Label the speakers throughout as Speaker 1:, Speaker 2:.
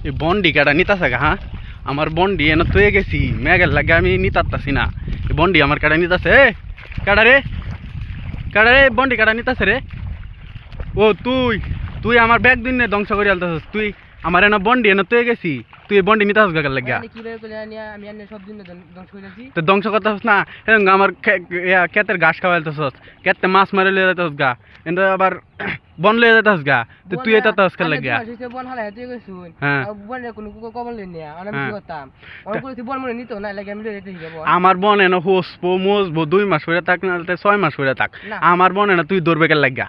Speaker 1: এই বন্ডি কাটা নিতাছে গা হ্যাঁ আমার বন্ডি এনে তুই গেছি মেঘের লাগে আমি নিতারতাছি না এই বন্ডি আমার কাটা নিতাছে কাটা রে বন্ডি কাটা নিতাছে রে ও তুই তুই আমার ব্যাগ দিন ধ্বংস করে আলতাছিস তুই আমার এনে বন্ডি এনে তুই গেছি তুই এই বন্ডি নিতাস গার লাগে তো ধ্বংস করতেছিস না আমার ক্ষেতের ঘাস খাওয়াইতেছিস ক্ষেতে মাছ মারে লিয়ে যাইতেছিস গা কিন্তু আবার বন লিয়ে যাইতেছিস গা তো তুই এটা তাস খেলে গা আমার বন এনে হোসবো মজবো 2 মাস হয়ে থাক না 6 মাস হয়ে থাক আমার বন এনে তুই দৌড়বে গেল লাগা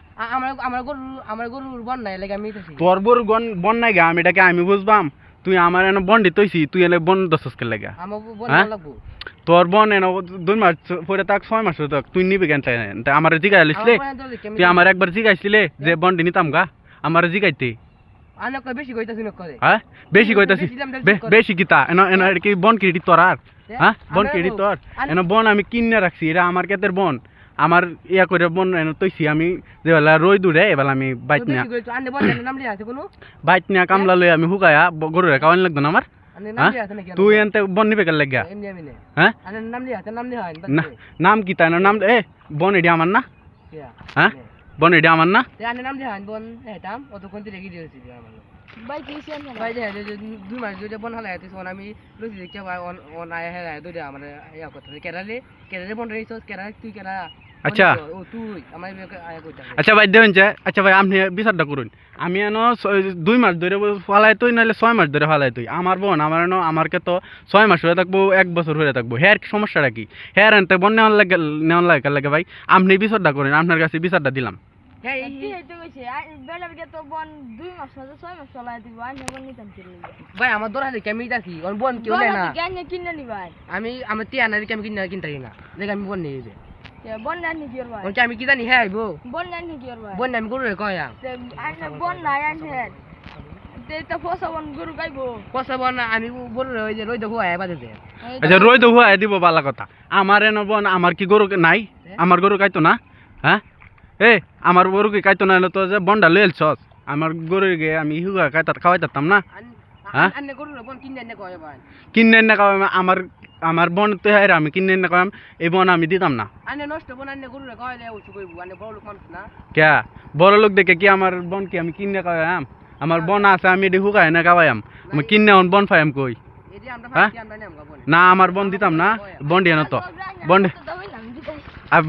Speaker 2: আমার গরুর বন নাই লাগে আমি
Speaker 1: তোর গরুর বন নাই গা আমি এটাকে আমি বুঝবাম তুই আমার এনে বন্ডি তৈছি তুই এনে বন দশস কে লাগা তোর বন এনে 2 মাস পরে থাক 6 মাস হয়ে থাক তুই নিবি কেন আমার জিগাইলিসলে তুই আমার একবার জিগাইছিলে যে বন্ডি নিতাম গা আমার জিগাইতে হ্যাঁ বেশি কইতাছি বেশি কিতা এনে কি বন কিডি তোর আর হ্যাঁ বন কিডি তোর এনে বন আমি কিনে রাখছি এটা আমার ক্ষেতের বন আমার ইয়া করে বন এনে তৈছি আমি যেবেলা রই দূরে এবেলা আমি বাইত না কামলা লই আমি হুকায়া গরুরে খাওয়ান লাগতো না আমার তুই এনতে বন নিবে গেল লাগা হ্যাঁ নাম কি তাই নাম এ বন এডি আমার না হ্যাঁ বন এডি আমার না আচ্ছা আচ্ছা ভাই দেখুন আচ্ছা ভাই আপনি বিচারটা করুন আমি এনো 2 মাস ধরে ফালাই তুই নাহলে 6 মাস ধরে ফালাই তুই আমার বোন আমার এনো আমারকে তো 6 মাস হয়ে থাকবো 1 বছর হয়ে থাকবো হ্যাঁ সমস্যাটা কি হ্যাঁ এনতে বন নেওয়ান লাগে ভাই আপনি বিচারটা করেন আপনার কাছে বিচারটা দিলাম
Speaker 2: ভাই আমার দর হাতে কেমি যাচ্ছি বন কেউ নেই না আমি আমার টিয়া না আমি কিনতে না দেখ আমি বন নিয়ে আমি কি জানি হ্যাঁ বন আমি গরু কয়া আমি গরু রই দেখো
Speaker 1: আচ্ছা রই দেখো দিব বালা কথা আমার এনে বন আমার কি গরু নাই আমার গরু কাইতো না হ্যাঁ এ আমার গরু কি কাইতো না তো যে বনটা লইল সস আমার গরু গে আমি হুগা খাওয়াইতাম না হ্যাঁ কিনে না খাওয়াই আমার বন তো হ্যাঁ আমি কিনে না খাওয়াম এই বন আমি দিতাম না কে বড় লোক দেখে কি আমার বন কি আমি কিনে খাওয়াইম আমার বন আছে আমি এটি হুকাই না খাওয়াইম আমি কিনে বন ফাইম কই হ্যাঁ না আমার বন দিতাম না বন দিয়ে না তো বন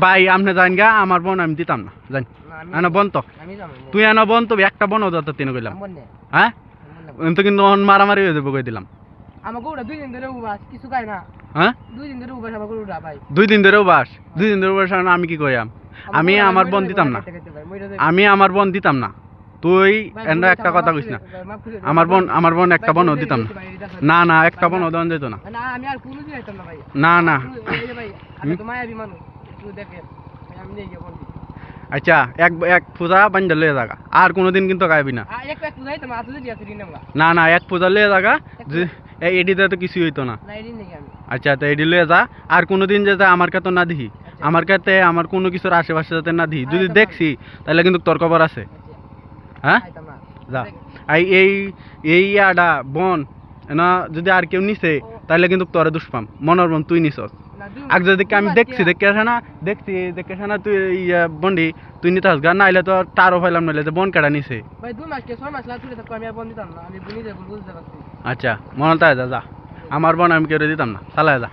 Speaker 1: ভাই আপনি জান গা আমার বন আমি দিতাম না জান এনে বন তো তুই এনে বন তো একটা বন যত তিন কইলাম হ্যাঁ তো কিন্তু মারামারি হয়ে যাবো কই দিলাম
Speaker 2: আমার গরুটা 2 দিন ধরে উবাস কিছু খায় না
Speaker 1: হ্যাঁ
Speaker 2: 2 দিন ধরে উবাস আমার গরুটা ভাই
Speaker 1: 2 দিন ধরে উবাস 2 দিন ধরে উবাস আমি কি কইয়াম আমি আমার বন দিতাম না আমি আমার বন দিতাম না তুই এন্ড একটা কথা কইস না আমার বোন একটা বনও দিতাম না না একটা বনও দেন যেত না
Speaker 2: আমি আর কোনো দিন আইতাম না ভাই
Speaker 1: না
Speaker 2: ভাই আমি তো মায়াবী মানুষ তুই দেখেন আমি নেই বন
Speaker 1: আচ্ছা এক পূজা বান্ধা লয়ে যাগা আর কোনোদিন কিন্তু গাইবি না না না এক পূজা লয়ে যাগা এডিতে তো কিছুই হইতো না আচ্ছা তো এডি লয়ে যা আর কোনোদিন যাতে আমার কাছে না দিহি আমার কাছে আমার কোনো কিছুর আশেপাশে যাতে না দিহি যদি দেখছি তাহলে কিন্তু তোর খবর আছে হ্যাঁ যা এই আডা বন না যদি আর কেউ নিছে তাহলে কিন্তু তোরে দুষ্পাম মনের বন তুই নিছস আগ যদি আমি দেখছি দেখে আসে না তুই বন্ডি তুই নিতে আসগা নাইলে তো তারও পাইলাম নাইলে যে বন কাটা নিছে আচ্ছা মনে তাই যা আমার বন আমি কেউ দিতাম না চালায় যা